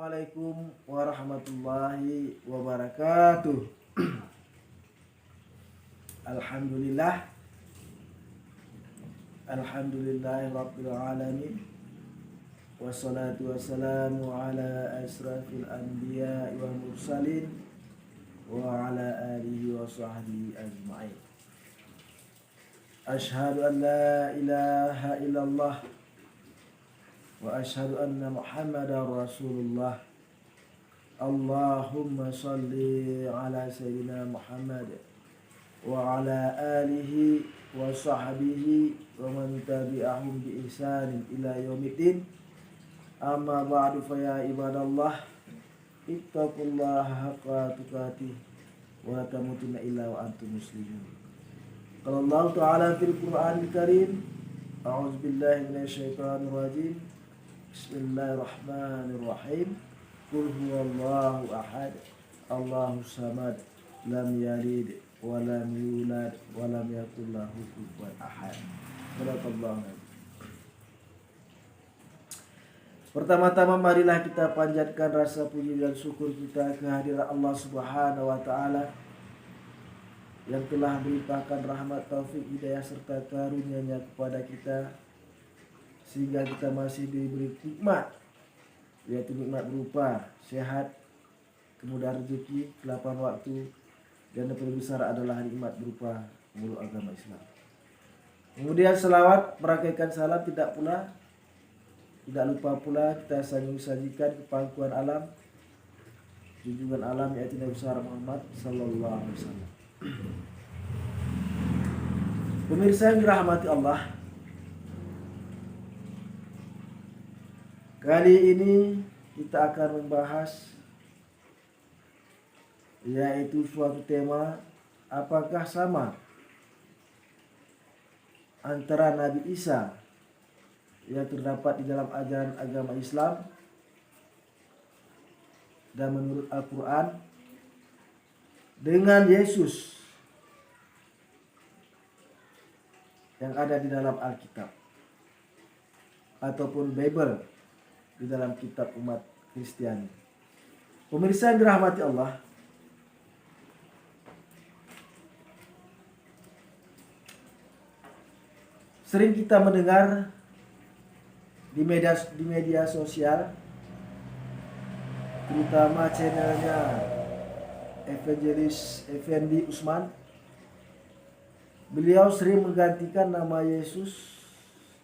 Assalamualaikum warahmatullahi wabarakatuh. Alhamdulillah. Alhamdulillahirabbil alamin. Wassalatu wassalamu ala asrafil anbiya wal mursalin wa ala alihi wa sahbihi ajma'in. Asyhadu an la ilaha illallah wa asyhadu anna Muhammadar Rasulullah. Allahumma shalli ala sayyidina Muhammad wa ala alihi wa sahbihi wa man tabi'ahum bi ihsanin ila yaumiddin. Amma ba'du, fa ya ibadallah, ittaqullaha haqqa tuqatih wa la tamutunna illa wa antum muslimun. Qala Allah Ta'ala fil Qur'anil Karim, a'udzu billahi minasy syaithanir rajim. Bismillahirrahmanirrahim. Qul huwallahu ahad, Allahus samad, lam yalid wa lam yulad wa lam yakul lahu kufuwan ahad. Barakallahu. Pertama-tama marilah kita panjatkan rasa puji dan syukur kita kehadiran Allah Subhanahu wa taala yang telah melimpahkan rahmat, taufik, hidayah serta karunia-Nya kepada kita sehingga kita masih diberi nikmat, yaitu nikmat berupa sehat, kemudahan rezeki, kelapan waktu, dan yang paling besar adalah nikmat berupa memeluk agama Islam. Kemudian selawat merakaikan salam tidak lupa pula kita sajikan ke pangkuan alam, junjungan alam, yaitu Nabi besar Muhammad sallallahu alaihi wasallam. Pemirsa yang dirahmati Allah, kali ini kita akan membahas yaitu suatu tema, apakah sama antara Nabi Isa yang terdapat di dalam ajaran agama Islam dan menurut Al-Quran dengan Yesus yang ada di dalam Alkitab ataupun Bible di dalam kitab umat Kristiani. Pemirsa yang dirahmati Allah, sering kita mendengar di media sosial, terutama channelnya Evangelis Effendi Usman. Beliau sering menggantikan nama Yesus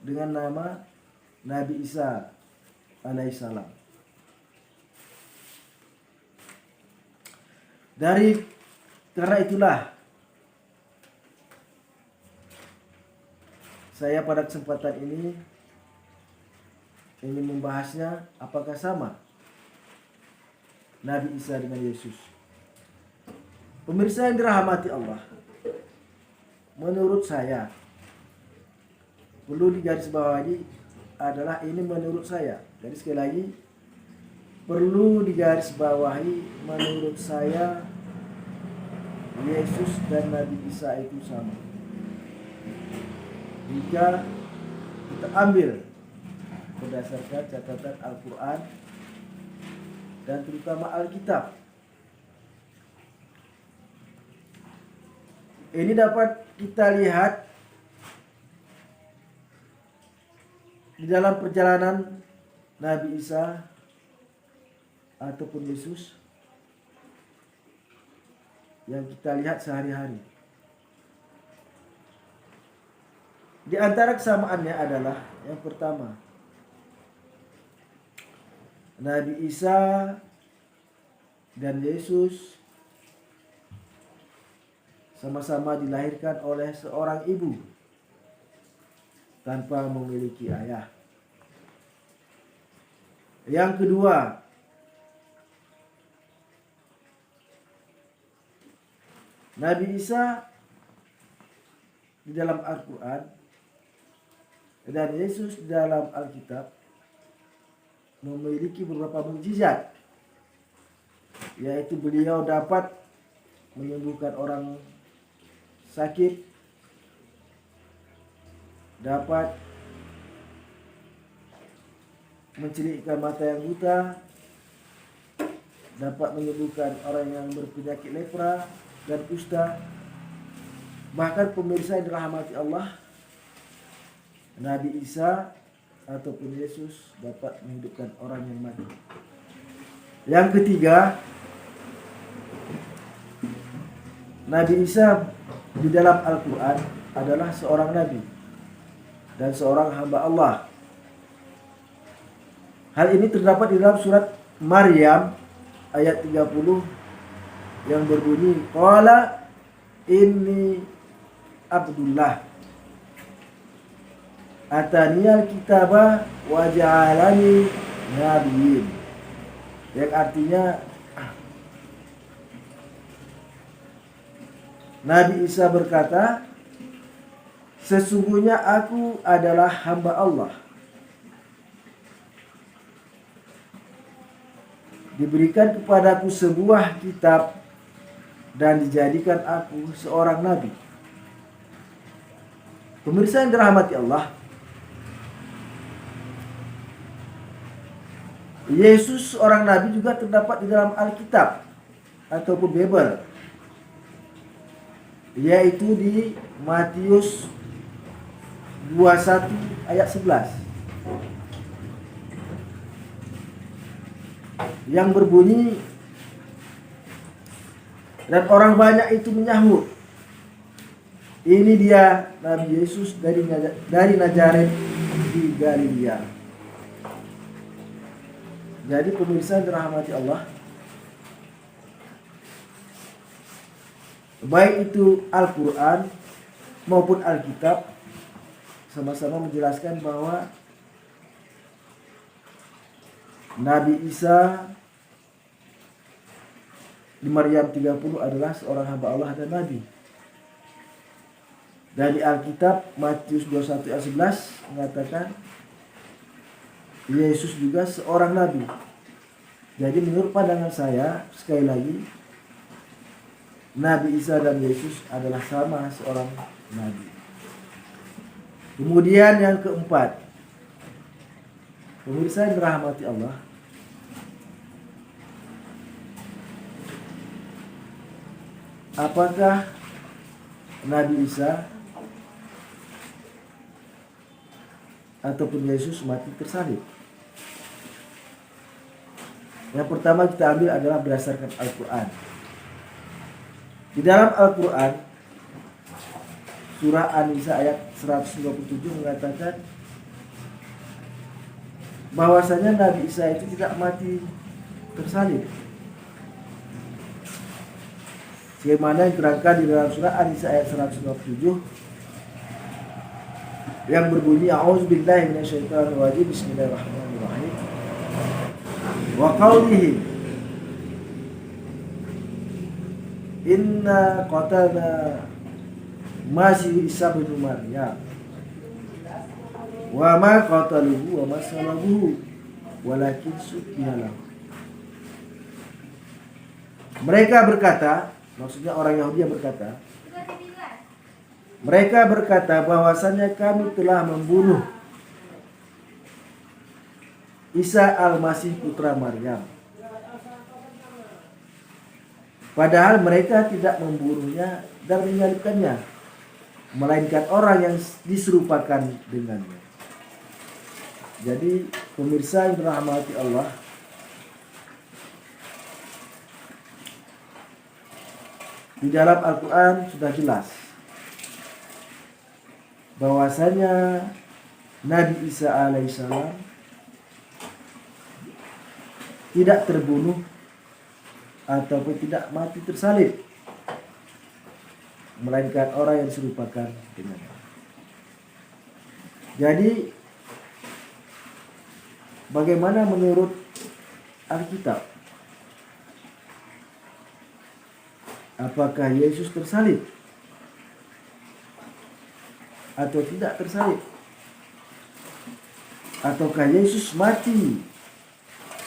dengan nama Nabi Isa alaihissalam. Karena itulah saya pada kesempatan ini ingin membahasnya, apakah sama Nabi Isa dengan Yesus. Pemirsa yang dirahmati Allah, menurut saya perlu digarisbawahi adalah ini menurut saya. Jadi sekali lagi perlu digarisbawahi, menurut saya Yesus dan Nabi Isa itu sama. Jika kita ambil berdasarkan catatan Al-Quran dan terutama Alkitab, ini dapat kita lihat di dalam perjalanan Nabi Isa ataupun Yesus yang kita lihat sehari-hari. Di antara kesamaannya adalah yang pertama, Nabi Isa dan Yesus sama-sama dilahirkan oleh seorang ibu tanpa memiliki ayah. Yang kedua, Nabi Isa di dalam Al-Quran dan Yesus di dalam Alkitab memiliki beberapa mukjizat, yaitu beliau dapat menyembuhkan orang sakit, dapat mencelikkan mata yang buta, dapat menyembuhkan orang yang berpenyakit lepra dan kusta. Bahkan pemirsa yang dirahmati Allah, Nabi Isa ataupun Yesus dapat menghidupkan orang yang mati. Yang ketiga, Nabi Isa di dalam Al-Quran adalah seorang nabi dan seorang hamba Allah. Hal ini terdapat di dalam surat Maryam ayat 30 yang berbunyi, qala inni Abdullah ataniyal kitaba wa ja'alani nabiyyin, yang artinya Nabi Isa berkata, sesungguhnya aku adalah hamba Allah, diberikan kepadaku sebuah kitab dan dijadikan aku seorang nabi. Pemirsa yang dirahmati Allah, Yesus seorang nabi juga terdapat di dalam Alkitab ataupun Bible, yaitu di Matius 21 ayat 11 yang berbunyi, dan orang banyak itu menyahut, ini dia Nabi Yesus dari Nazaret di Galilea. Jadi pemirsa yang dirahmati Allah, baik itu Al-Quran maupun Alkitab sama-sama menjelaskan bahwa Nabi Isa di Maryam 30 adalah seorang hamba Allah dan Nabi. Dan di Alkitab Matius 21 ayat 11 mengatakan Yesus juga seorang Nabi. Jadi menurut pandangan saya, sekali lagi, Nabi Isa dan Yesus adalah sama seorang Nabi. Kemudian yang keempat, pemirsa yang dirahmati Allah, apakah Nabi Isa ataupun Yesus mati tersalib? Yang pertama kita ambil adalah berdasarkan Al-Quran. Di dalam Al-Quran surah An-Nisa ayat 127 mengatakan bahwasanya Nabi Isa itu tidak mati tersalib, sebagaimana yang terangkan di dalam surah An-Nisa ayat 127 yang berbunyi, a'udzubillahi minasyaitonir rajim, bismillahirrahmanirrahim, wa qaulihi inna qatalna Masih Isa bin Maryam wa ma qataluhu wa ma salabuhu walakin syubbiha lahu. Mereka berkata, maksudnya orang Yahudi yang berkata, mereka berkata bahwasanya kami telah membunuh Isa al-Masih putra Maryam, padahal mereka tidak membunuhnya dan menyalibkannya, melainkan orang yang diserupakan dengannya. Jadi pemirsa yang dirahmati Allah, di dalam Al-Quran sudah jelas bahwasanya Nabi Isa alaihissalam tidak terbunuh ataupun tidak mati tersalib, melainkan orang yang diserupakan dengannya. Jadi bagaimana menurut Alkitab? Apakah Yesus tersalib atau tidak tersalib? Ataukah Yesus mati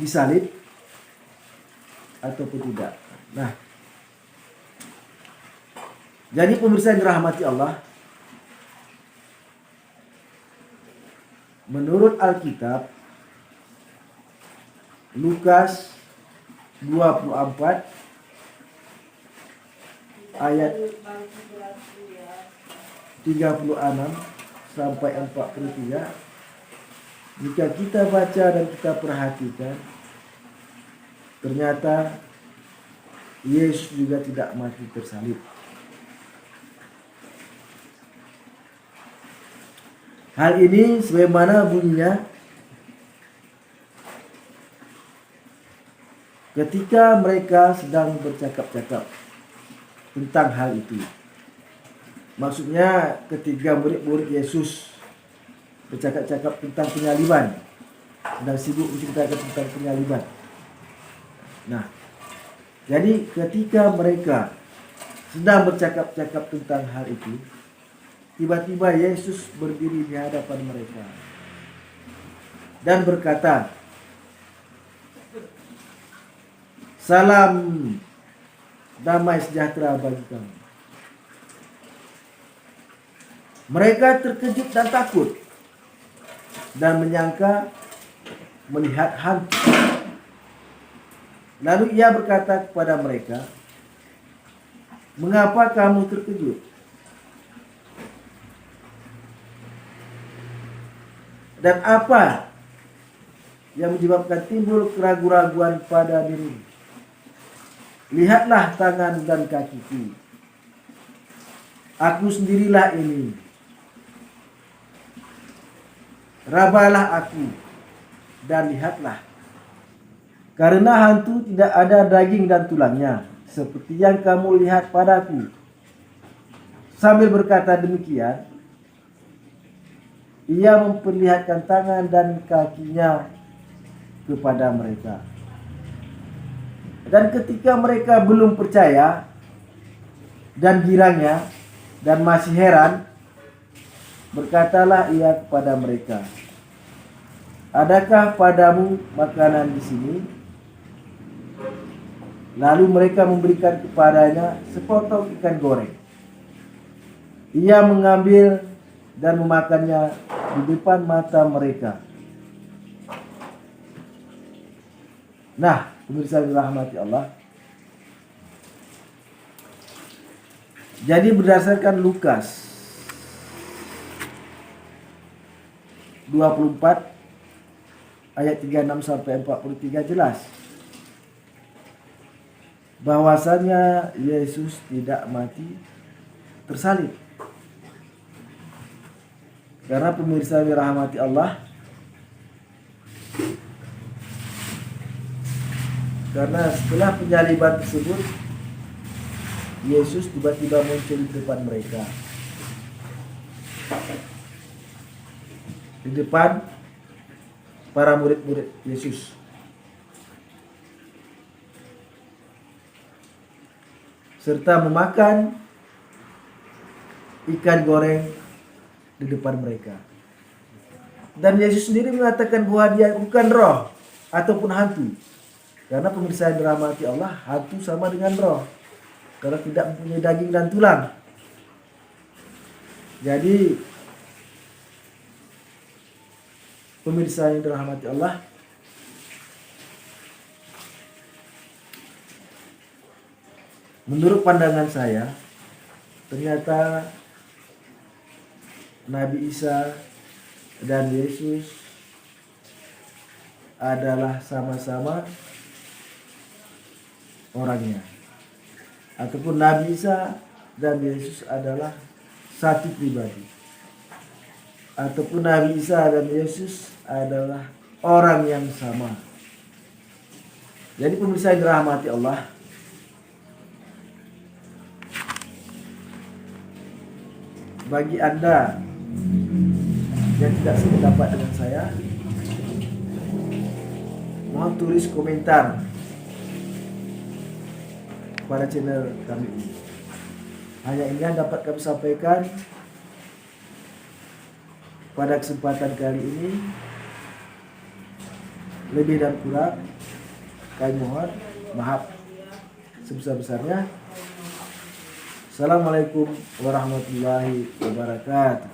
disalib ataupun tidak? Nah, jadi pemirsa yang dirahmati Allah, menurut Alkitab Lukas 24 ayat 36 sampai 43. Jika kita baca dan kita perhatikan, ternyata Yesus juga tidak mati tersalib. Hal ini sebagaimana bunyinya ketika mereka sedang bercakap-cakap tentang hal itu. Maksudnya ketika murid-murid Yesus bercakap-cakap tentang penyaliban, sedang sibuk menceritakan tentang penyaliban. Nah, jadi ketika mereka sedang bercakap-cakap tentang hal itu, tiba-tiba Yesus berdiri di hadapan mereka dan berkata, "Salam damai sejahtera bagi kamu." Mereka terkejut dan takut dan menyangka melihat hantu. Lalu ia berkata kepada mereka, "Mengapa kamu terkejut? Dan apa yang menyebabkan timbul keraguan-raguan pada diri? Lihatlah tangan dan kakiku. Aku sendirilah ini. Rabalah aku dan lihatlah. Karena hantu tidak ada daging dan tulangnya, seperti yang kamu lihat padaku." Sambil berkata demikian, ia memperlihatkan tangan dan kakinya kepada mereka. Dan ketika mereka belum percaya dan girangnya dan masih heran, berkatalah ia kepada mereka, "Adakah padamu makanan di sini?" Lalu mereka memberikan kepadanya sepotong ikan goreng. Ia mengambil dan memakannya di depan mata mereka. Nah, pemirsa yang dirahmati Allah, jadi berdasarkan Lukas 24 ayat 36 sampai 43 jelas bahwasanya Yesus tidak mati tersalib. Karena pemirsa yang dirahmati Allah, karena setelah penyaliban tersebut, Yesus tiba-tiba muncul di depan mereka, di depan para murid-murid Yesus. Serta memakan ikan goreng di depan mereka. Dan Yesus sendiri mengatakan bahwa dia bukan roh ataupun hantu. Karena pemirsa yang dirahmati Allah, hantu sama dengan roh, karena tidak mempunyai daging dan tulang. Jadi pemirsa yang dirahmati Allah, menurut pandangan saya, ternyata Nabi Isa dan Yesus adalah sama-sama orangnya. Ataupun Nabi Isa dan Yesus adalah satu pribadi. Ataupun Nabi Isa dan Yesus adalah orang yang sama. Jadi pemirsa yang dirahmati Allah, bagi Anda yang tidak sependapat dengan saya, mohon tulis komentar pada channel kami ini. Hanya ini yang dapat kami sampaikan pada kesempatan kali ini. Lebih dan kurang kami mohon maaf sebesar-besarnya. Assalamualaikum warahmatullahi wabarakatuh.